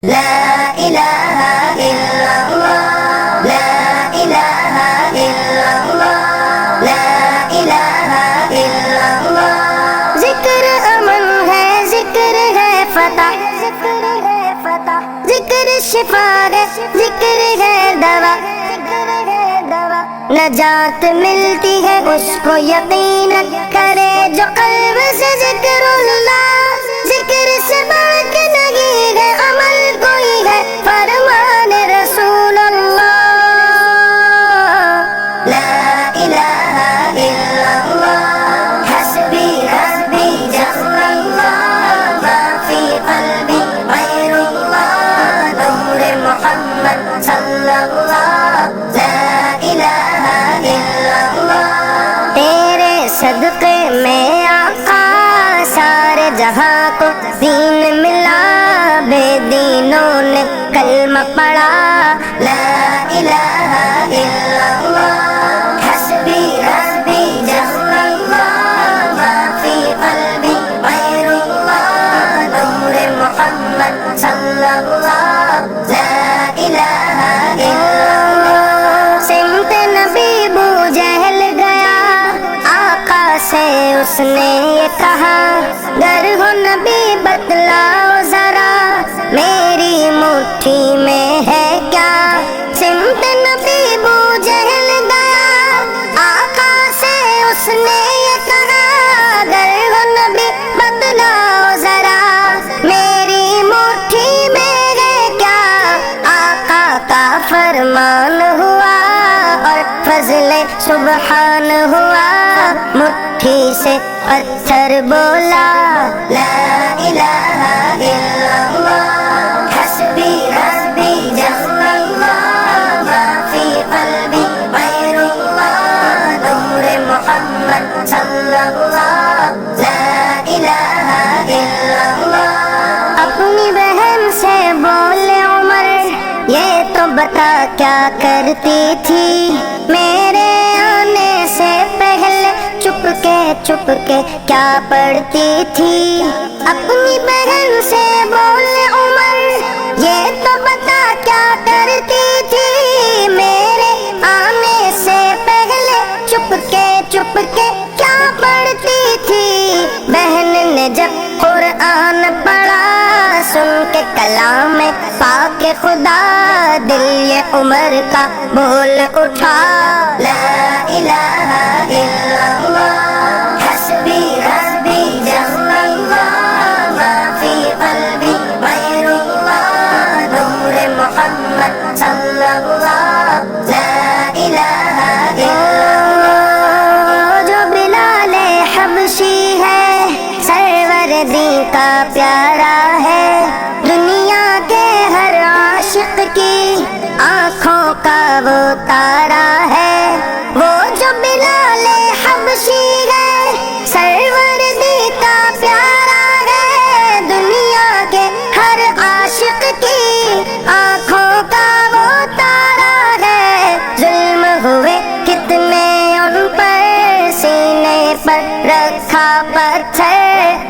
لا إله إلا الله لا إله إلا الله لا إله إلا الله ذکر امن ہے ذکر ہے فتح ذکر شفا ہے ذکر ہے دوا نجات ملتی ہے اس کو یقیناً کرے جو قلب سے ذکر اللہ ذکر سے بڑھ کے نہیں ہے عمل کوئی ہے فرمان رسول اللہ لا الہ الا اللہ حسبی حسبی جل اللہ ما فی قلبی غیر اللہ نور محمد صلی اللہ لا الہ الا اللہ تیرے صدقے میں آقا سارے جہاں کو دین ملا بے دینوں نے کلمہ پڑھا لا الہ الا اللہ حسبی حسبی جل اللہ ما فی قلبی غیر اللہ نور محمد صلی اللہ لا الہ الا اللہ سمت نبی بو جہل گیا آقا سے اس نے یہ کہا گر ہو نبی بتلاؤ ذرا میری مٹھی میں ہے کیا سمت نبی بو جہل گیا آقا سے اس نے یہ کہا گر ہو نبی بتلاؤ ذرا میری مٹھی میں ہے کیا آقا کا فرمان ہوا اور فضل سبحان ہوا مٹھی سے پتھر بولا لا الہ الا اللہ حسبی حسبی جل اللہ ما فی قلبی غیر اللہ نور محمد صلی اللہ لا الہ الا اللہ اپنی بہن سے بولے عمر یہ تو بتا کیا کرتی تھی میرے آنے سے پہلے چپ کے کیا پڑھتی تھی اپنی بہن سے بولے عمر یہ تو بتا کیا کرتی تھی میرے آنے سے پہلے چپ کے کیا پڑھتی تھی بہن نے جب قرآن پڑھا سن کے کلام پاک خدا دل یہ عمر کا بول اٹھا لا الہ الا اللہ حسبی حسبی جل اللہ ما فی قلبی غیر اللہ نور محمد صلی اللہ لا الہ الا اللہ جو بلال حبشی ہے سرور دی کا پیارا ہے دنیا کے ہر عاشق کی آنکھوں کا وہ تارا ہے وہ جو بلال حبشی ہے سرور دی کا پیارا ہے دنیا کے ہر عاشق کی آنکھوں کا وہ تارا ہے ظلم ہوئے کتنے ان پر سینے پر رکھا پتھر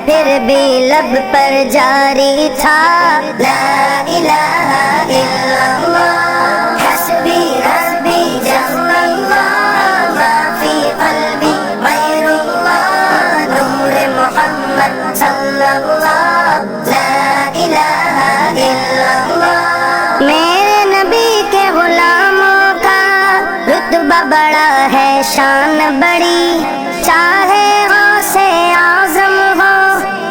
پھر بھی لب پر جاری تھا لا الہ الا اللہ حسبی حسبی جل اللہ ما فی قلبی غیر اللہ نور محمد صلی اللہ لا الہ الا اللہ میرے نبی کے غلاموں کا رتبہ بڑا ہے شان بڑی چاہے غوث اعظم ہو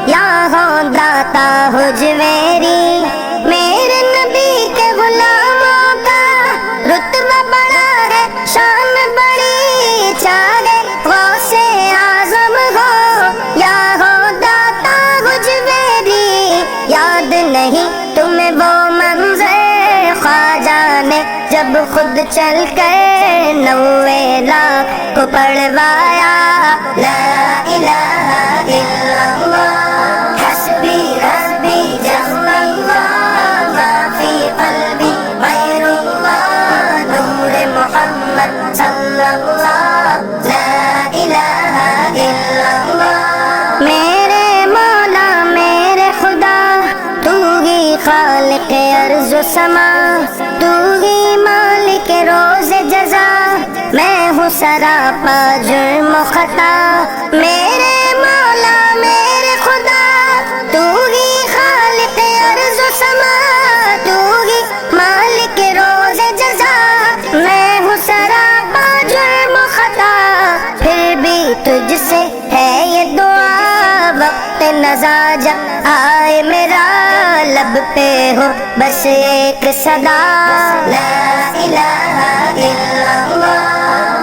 یا ہو داتا حجویری میرے نبی کے غلاموں کا رتبہ بڑا ہے شان بڑی چاہے غوث اعظم ہو یا ہو داتا حجویری یاد نہیں تمہیں وہ منظر خواجہ نے جب خود چل کر 90 لاکھ کو پڑھوایا لا الہ الا اللہ حسبی حسبی جل اللہ ما فی قلبی غیر اللہ نور محمد صلی اللہ لا الہ الا اللہ میرے مولا میرے خدا تو ہی خالق ارض و سما، تو ہی مالک روز جزا، میں ہوں سراپا جرم و خطا، میرے مولا میرے خدا، تو ہی خالق ارض و سما، تو ہی مالک روز جزا، میں ہوں سراپا جرم و خطا، پھر بھی تجھ سے ہے یہ دعا، وقت نزا جب آئے میرا، لب پہ ہو بس ایک صدا، لا الہ الا اللہ